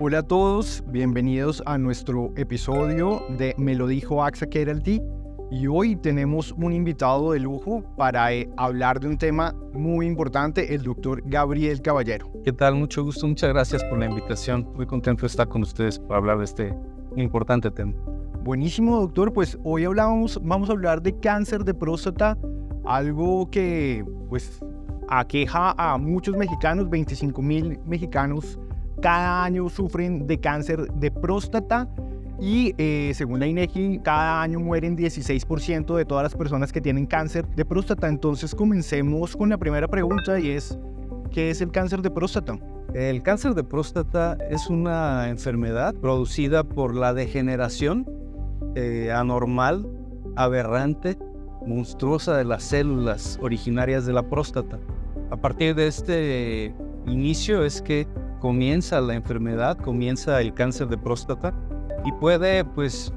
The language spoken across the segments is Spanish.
Hola a todos, bienvenidos a nuestro episodio de Me lo dijo AXA KRLT y hoy tenemos un invitado de lujo para hablar de un tema muy importante, el doctor Gabriel Caballero. ¿Qué tal? Mucho gusto, muchas gracias por la invitación. Muy contento de estar con ustedes para hablar de este importante tema. Buenísimo, doctor, pues hoy vamos a hablar de cáncer de próstata, algo que pues aqueja a muchos mexicanos, 25,000 mexicanos cada año sufren de cáncer de próstata y según la INEGI cada año mueren 16% de todas las personas que tienen cáncer de próstata. Entonces comencemos con la primera pregunta y es, ¿qué es el cáncer de próstata? El cáncer de próstata es una enfermedad producida por la degeneración anormal, aberrante, monstruosa de las células originarias de la próstata. A partir de este inicio es que comienza la enfermedad, comienza el cáncer de próstata y puede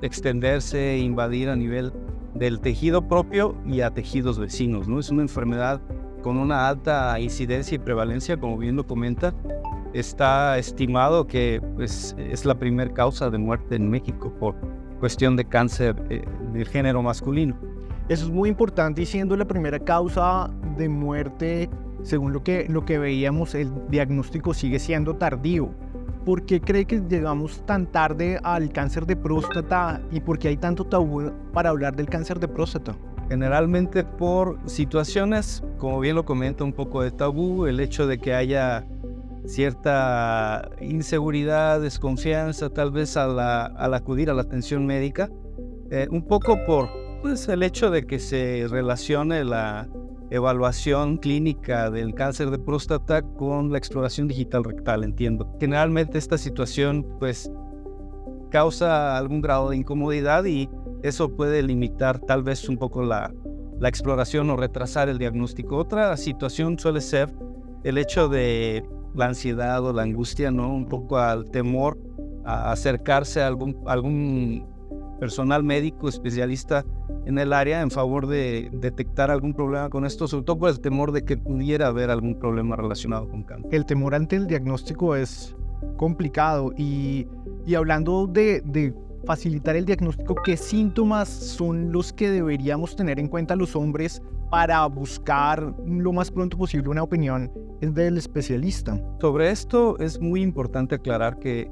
extenderse e invadir a nivel del tejido propio y a tejidos vecinos, ¿no? Es una enfermedad con una alta incidencia y prevalencia, como bien lo comenta. Está estimado que es la primera causa de muerte en México por cuestión de cáncer del género masculino. Eso es muy importante y siendo la primera causa de muerte, según lo que veíamos, el diagnóstico sigue siendo tardío. ¿Por qué cree que llegamos tan tarde al cáncer de próstata y por qué hay tanto tabú para hablar del cáncer de próstata? Generalmente por situaciones, como bien lo comenta, un poco de tabú, el hecho de que haya cierta inseguridad, desconfianza, tal vez al acudir a la atención médica, un poco por el hecho de que se relacione la evaluación clínica del cáncer de próstata con la exploración digital rectal, entiendo. Generalmente esta situación causa algún grado de incomodidad y eso puede limitar tal vez un poco la exploración o retrasar el diagnóstico. Otra situación suele ser el hecho de la ansiedad o la angustia, ¿no? Un poco al temor a acercarse a algún personal médico especialista en el área en favor de detectar algún problema con esto, sobre todo por el temor de que pudiera haber algún problema relacionado con cáncer. El temor ante el diagnóstico es complicado y hablando de facilitar el diagnóstico, ¿qué síntomas son los que deberíamos tener en cuenta los hombres para buscar lo más pronto posible una opinión del especialista? Sobre esto es muy importante aclarar que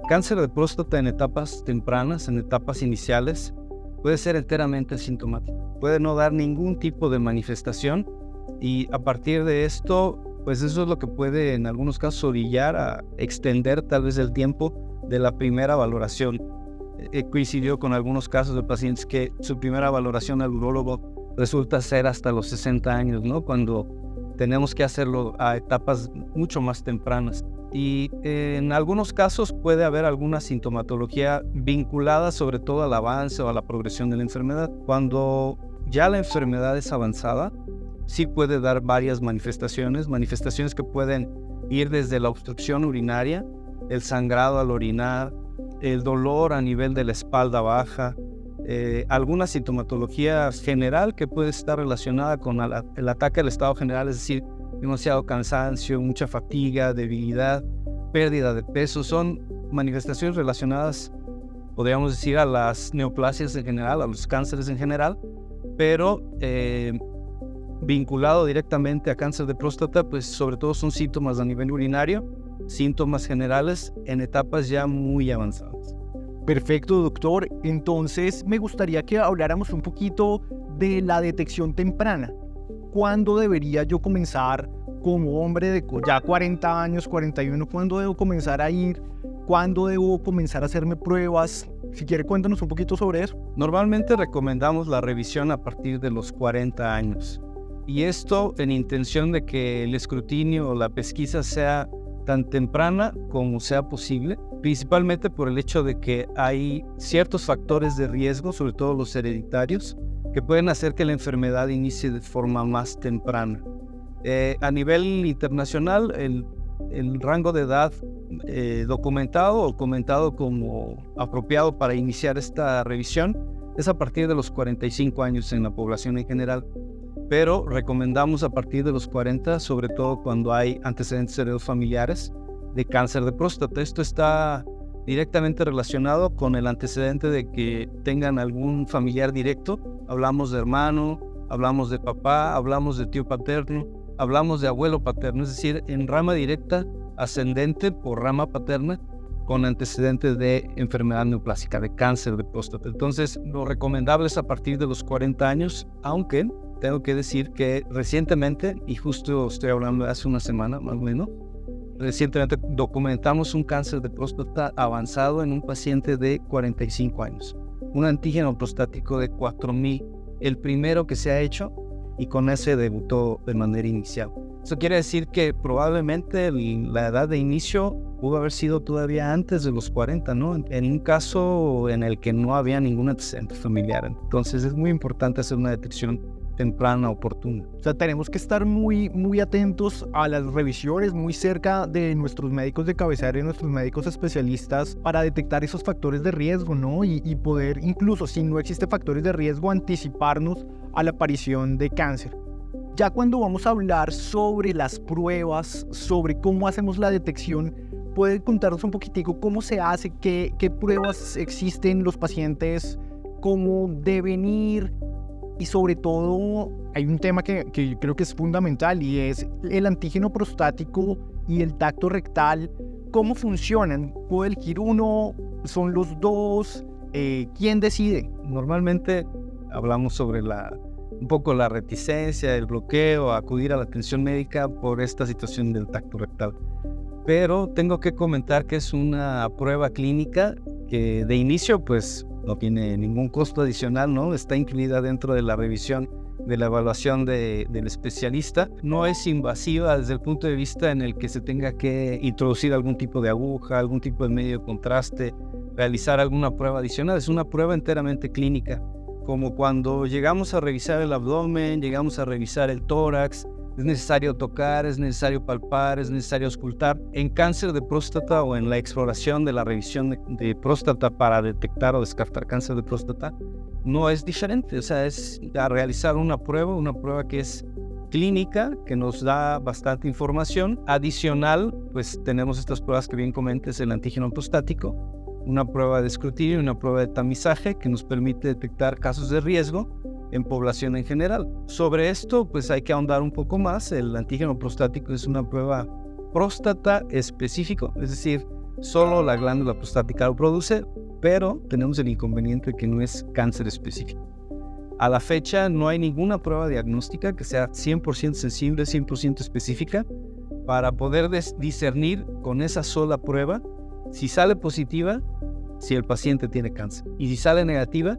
cáncer de próstata en etapas tempranas, en etapas iniciales, puede ser enteramente asintomático. Puede no dar ningún tipo de manifestación y a partir de esto, eso es lo que puede en algunos casos orillar a extender tal vez el tiempo de la primera valoración. Coincidió con algunos casos de pacientes que su primera valoración al urólogo resulta ser hasta los 60 años, ¿no? Cuando tenemos que hacerlo a etapas mucho más tempranas. Y en algunos casos puede haber alguna sintomatología vinculada sobre todo al avance o a la progresión de la enfermedad. Cuando ya la enfermedad es avanzada, sí puede dar varias manifestaciones que pueden ir desde la obstrucción urinaria, el sangrado al orinar, el dolor a nivel de la espalda baja, alguna sintomatología general que puede estar relacionada con el ataque al estado general, es decir, demasiado cansancio, mucha fatiga, debilidad, pérdida de peso. Son manifestaciones relacionadas, podríamos decir, a las neoplasias en general, a los cánceres en general, pero vinculado directamente a cáncer de próstata, sobre todo son síntomas a nivel urinario, síntomas generales en etapas ya muy avanzadas. Perfecto, doctor. Entonces me gustaría que habláramos un poquito de la detección temprana. ¿Cuándo debería yo comenzar como hombre de ya 40 años, 41? ¿Cuándo debo comenzar a ir? ¿Cuándo debo comenzar a hacerme pruebas? Si quiere, cuéntanos un poquito sobre eso. Normalmente recomendamos la revisión a partir de los 40 años. Y esto en intención de que el escrutinio o la pesquisa sea tan temprana como sea posible, principalmente por el hecho de que hay ciertos factores de riesgo, sobre todo los hereditarios, que pueden hacer que la enfermedad inicie de forma más temprana. A nivel internacional, el rango de edad documentado o comentado como apropiado para iniciar esta revisión es a partir de los 45 años en la población en general, pero recomendamos a partir de los 40, sobre todo cuando hay antecedentes heredofamiliares de cáncer de próstata. Esto está directamente relacionado con el antecedente de que tengan algún familiar directo. Hablamos de hermano, hablamos de papá, hablamos de tío paterno, hablamos de abuelo paterno, es decir, en rama directa ascendente por rama paterna con antecedentes de enfermedad neoplásica, de cáncer de próstata. Entonces, lo recomendable es a partir de los 40 años, aunque tengo que decir que recientemente, y justo estoy hablando de hace una semana más o menos, recientemente documentamos un cáncer de próstata avanzado en un paciente de 45 años. Un antígeno prostático de 4000, el primero que se ha hecho, y con ese debutó de manera inicial. Eso quiere decir que probablemente la edad de inicio pudo haber sido todavía antes de los 40, ¿no? En un caso en el que no había ningún antecedente familiar. Entonces es muy importante hacer una detección temprana, oportuna. O sea, tenemos que estar muy, muy atentos a las revisiones, muy cerca de nuestros médicos de cabecera y nuestros médicos especialistas para detectar esos factores de riesgo, ¿no? Y poder, incluso si no existe factores de riesgo, anticiparnos a la aparición de cáncer. Ya cuando vamos a hablar sobre las pruebas, sobre cómo hacemos la detección, ¿puede contarnos un poquitico cómo se hace, qué pruebas existen los pacientes, cómo deben ir? Y sobre todo, hay un tema que creo que es fundamental y es el antígeno prostático y el tacto rectal. ¿Cómo funcionan? ¿Puede elegir uno? ¿Son los dos? ¿Quién decide? Normalmente hablamos sobre un poco la reticencia, el bloqueo, acudir a la atención médica por esta situación del tacto rectal. Pero tengo que comentar que es una prueba clínica que de inicio pues no tiene ningún costo adicional, ¿no? Está incluida dentro de la revisión de la evaluación del especialista. No es invasiva desde el punto de vista en el que se tenga que introducir algún tipo de aguja, algún tipo de medio de contraste, realizar alguna prueba adicional. Es una prueba enteramente clínica, como cuando llegamos a revisar el abdomen, llegamos a revisar el tórax. Es necesario tocar, es necesario palpar, es necesario auscultar. En cáncer de próstata o en la exploración de la revisión de próstata para detectar o descartar cáncer de próstata, no es diferente. O sea, es a realizar una prueba que es clínica, que nos da bastante información. Adicional, pues tenemos estas pruebas que bien comentes, el antígeno prostático, una prueba de escrutinio y una prueba de tamizaje que nos permite detectar casos de riesgo en población en general. Sobre esto, pues hay que ahondar un poco más. El antígeno prostático es una prueba próstata específico, es decir, solo la glándula prostática lo produce, pero tenemos el inconveniente que no es cáncer específico. A la fecha no hay ninguna prueba diagnóstica que sea 100% sensible, 100% específica, para poder discernir con esa sola prueba si sale positiva, si el paciente tiene cáncer, y si sale negativa,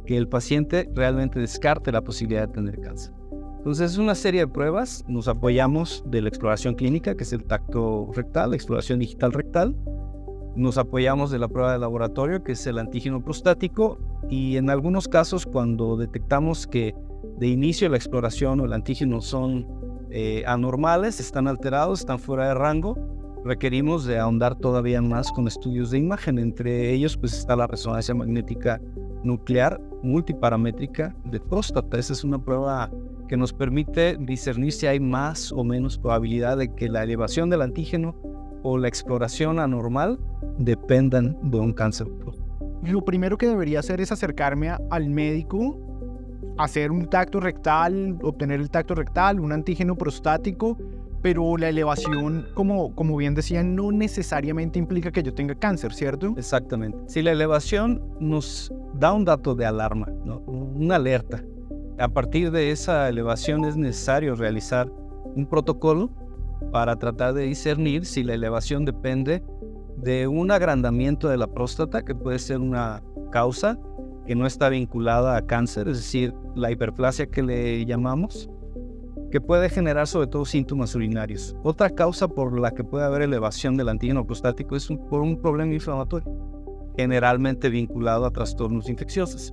que el paciente realmente descarte la posibilidad de tener cáncer. Entonces es una serie de pruebas. Nos apoyamos de la exploración clínica, que es el tacto rectal, la exploración digital rectal. Nos apoyamos de la prueba de laboratorio, que es el antígeno prostático, y en algunos casos cuando detectamos que de inicio la exploración o el antígeno son anormales, están alterados, están fuera de rango, requerimos de ahondar todavía más con estudios de imagen. Entre ellos pues está la resonancia magnética nuclear multiparamétrica de próstata. Esa es una prueba que nos permite discernir si hay más o menos probabilidad de que la elevación del antígeno o la exploración anormal dependan de un cáncer. Lo primero que debería hacer es acercarme al médico, hacer un tacto rectal, obtener el tacto rectal, un antígeno prostático, pero la elevación, como bien decían, no necesariamente implica que yo tenga cáncer, ¿cierto? Exactamente. Si la elevación nos da un dato de alarma, ¿no? Una alerta, a partir de esa elevación es necesario realizar un protocolo para tratar de discernir si la elevación depende de un agrandamiento de la próstata, que puede ser una causa que no está vinculada a cáncer, es decir, la hiperplasia que le llamamos, que puede generar sobre todo síntomas urinarios. Otra causa por la que puede haber elevación del antígeno prostático es por un problema inflamatorio, generalmente vinculado a trastornos infecciosos.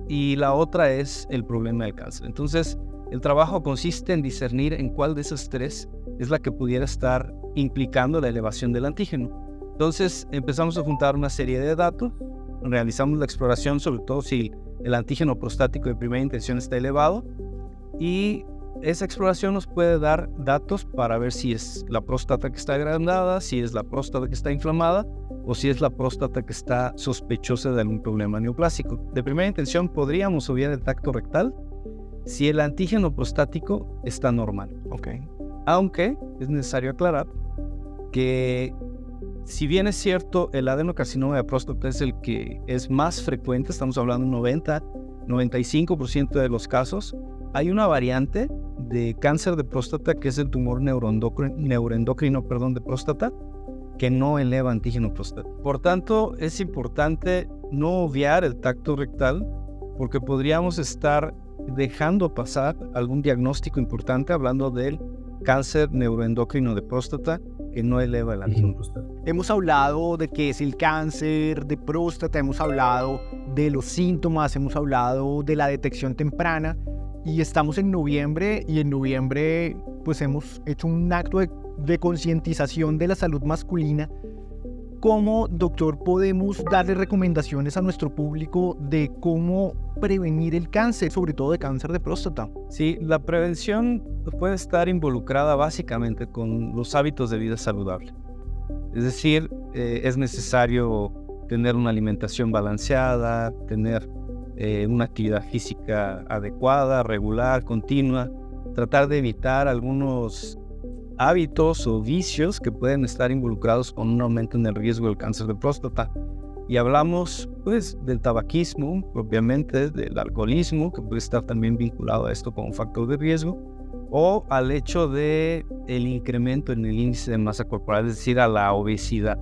Y la otra es el problema del cáncer. Entonces, el trabajo consiste en discernir en cuál de esas tres es la que pudiera estar implicando la elevación del antígeno. Entonces, empezamos a juntar una serie de datos, realizamos la exploración, sobre todo si el antígeno prostático de primera intención está elevado, y esa exploración nos puede dar datos para ver si es la próstata que está agrandada, si es la próstata que está inflamada o si es la próstata que está sospechosa de algún problema neoplásico. De primera intención podríamos obviar el tacto rectal si el antígeno prostático está normal. Okay. Aunque es necesario aclarar que si bien es cierto el adenocarcinoma de próstata es el que es más frecuente, estamos hablando de 90-95% de los casos, hay una variante de cáncer de próstata que es el tumor neuroendocrino de próstata que no eleva antígeno prostático. Por tanto, es importante no obviar el tacto rectal porque podríamos estar dejando pasar algún diagnóstico importante hablando del cáncer neuroendocrino de próstata que no eleva el antígeno prostático. Hemos hablado de qué es el cáncer de próstata, hemos hablado de los síntomas, hemos hablado de la detección temprana y estamos en noviembre y en noviembre pues hemos hecho un acto de concientización de la salud masculina. ¿Cómo, doctor, podemos darle recomendaciones a nuestro público de cómo prevenir el cáncer, sobre todo de cáncer de próstata? Sí, la prevención puede estar involucrada básicamente con los hábitos de vida saludable. Es decir, es necesario tener una alimentación balanceada, tener una actividad física adecuada, regular, continua, tratar de evitar algunos hábitos o vicios que pueden estar involucrados con un aumento en el riesgo del cáncer de próstata. Y hablamos pues del tabaquismo, propiamente del alcoholismo, que puede estar también vinculado a esto como un factor de riesgo, o al hecho de el incremento en el índice de masa corporal, es decir, a la obesidad.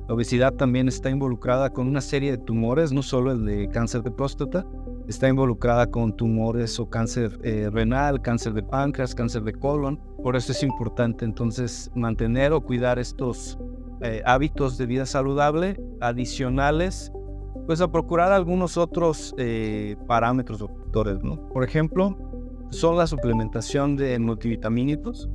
La obesidad también está involucrada con una serie de tumores, no solo el de cáncer de próstata, está involucrada con tumores o cáncer renal, cáncer de páncreas, cáncer de colon. Por eso es importante entonces mantener o cuidar estos hábitos de vida saludable adicionales, pues a procurar algunos otros parámetros o factores, ¿no? Por ejemplo, son la suplementación de multivitamínicos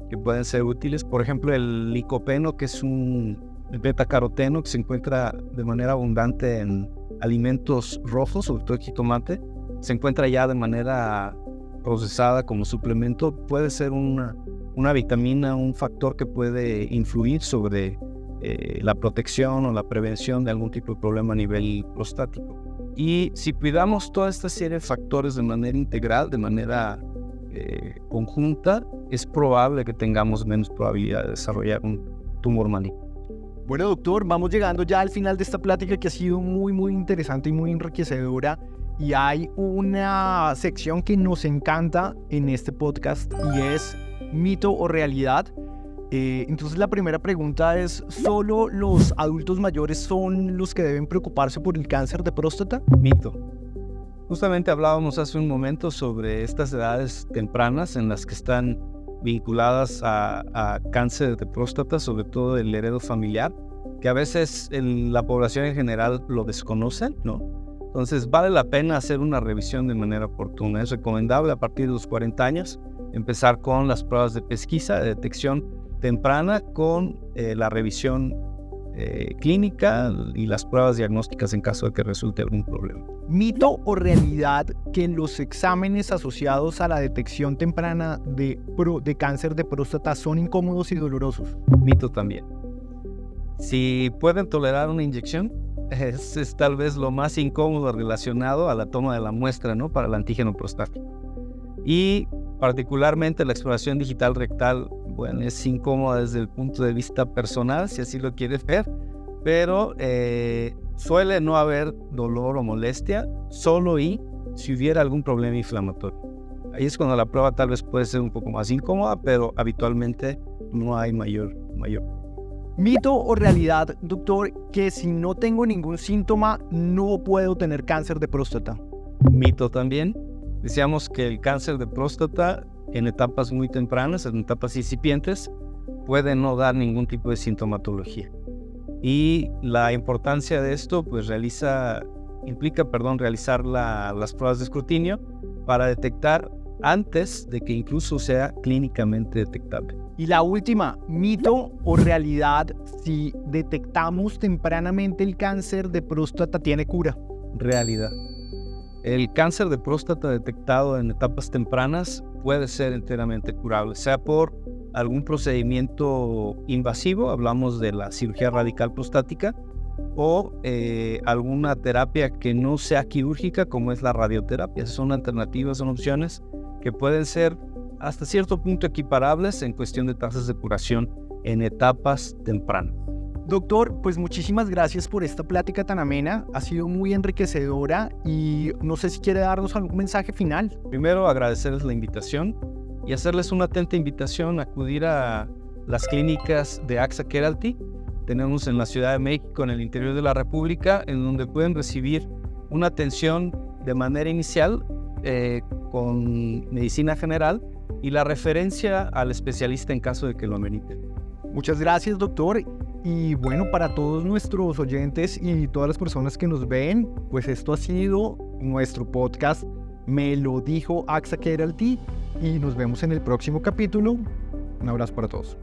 que pueden ser útiles. Por ejemplo, el licopeno, que es un betacaroteno que se encuentra de manera abundante en alimentos rojos, sobre todo el jitomate, se encuentra ya de manera procesada como suplemento. Puede ser una vitamina, un factor que puede influir sobre la protección o la prevención de algún tipo de problema a nivel prostático. Y si cuidamos toda esta serie de factores de manera integral, de manera conjunta, es probable que tengamos menos probabilidad de desarrollar un tumor maligno. Bueno, doctor, vamos llegando ya al final de esta plática que ha sido muy, muy interesante y muy enriquecedora. Y hay una sección que nos encanta en este podcast y es mito o realidad. Entonces la primera pregunta es, ¿solo los adultos mayores son los que deben preocuparse por el cáncer de próstata? Mito. Justamente hablábamos hace un momento sobre estas edades tempranas en las que están vinculadas a cáncer de próstata, sobre todo el heredo familiar, que a veces la población en general lo desconoce, ¿no? Entonces vale la pena hacer una revisión de manera oportuna. Es recomendable a partir de los 40 años empezar con las pruebas de pesquisa, de detección temprana, con la revisión clínica y las pruebas diagnósticas en caso de que resulte algún problema. ¿Mito o realidad que los exámenes asociados a la detección temprana de cáncer de próstata son incómodos y dolorosos? Mito también. Si pueden tolerar una inyección, es tal vez lo más incómodo relacionado a la toma de la muestra, ¿no? Para el antígeno prostático. Y particularmente la exploración digital rectal, bueno, es incómoda desde el punto de vista personal, si así lo quieres ver, pero suele no haber dolor o molestia, solo si hubiera algún problema inflamatorio. Ahí es cuando la prueba tal vez puede ser un poco más incómoda, pero habitualmente no hay mayor. ¿Mito o realidad, doctor, que si no tengo ningún síntoma no puedo tener cáncer de próstata? Mito también. Decíamos que el cáncer de próstata en etapas muy tempranas, en etapas incipientes, puede no dar ningún tipo de sintomatología. Y la importancia de esto pues implica realizar las pruebas de escrutinio para detectar antes de que incluso sea clínicamente detectable. Y la última, mito o realidad, si detectamos tempranamente el cáncer de próstata, ¿tiene cura? Realidad. El cáncer de próstata detectado en etapas tempranas puede ser enteramente curable, sea por algún procedimiento invasivo, hablamos de la cirugía radical prostática, o alguna terapia que no sea quirúrgica, como es la radioterapia. Son alternativas, son opciones que pueden ser hasta cierto punto equiparables en cuestión de tasas de curación en etapas tempranas. Doctor, pues muchísimas gracias por esta plática tan amena, ha sido muy enriquecedora y no sé si quiere darnos algún mensaje final. Primero, agradecerles la invitación y hacerles una atenta invitación a acudir a las clínicas de AXA Keralty. Tenemos en la Ciudad de México, en el interior de la República, en donde pueden recibir una atención de manera inicial con medicina general y la referencia al especialista en caso de que lo amerite. Muchas gracias, doctor. Y bueno, para todos nuestros oyentes y todas las personas que nos ven, pues esto ha sido nuestro podcast Me lo dijo AXA Keralty y nos vemos en el próximo capítulo. Un abrazo para todos.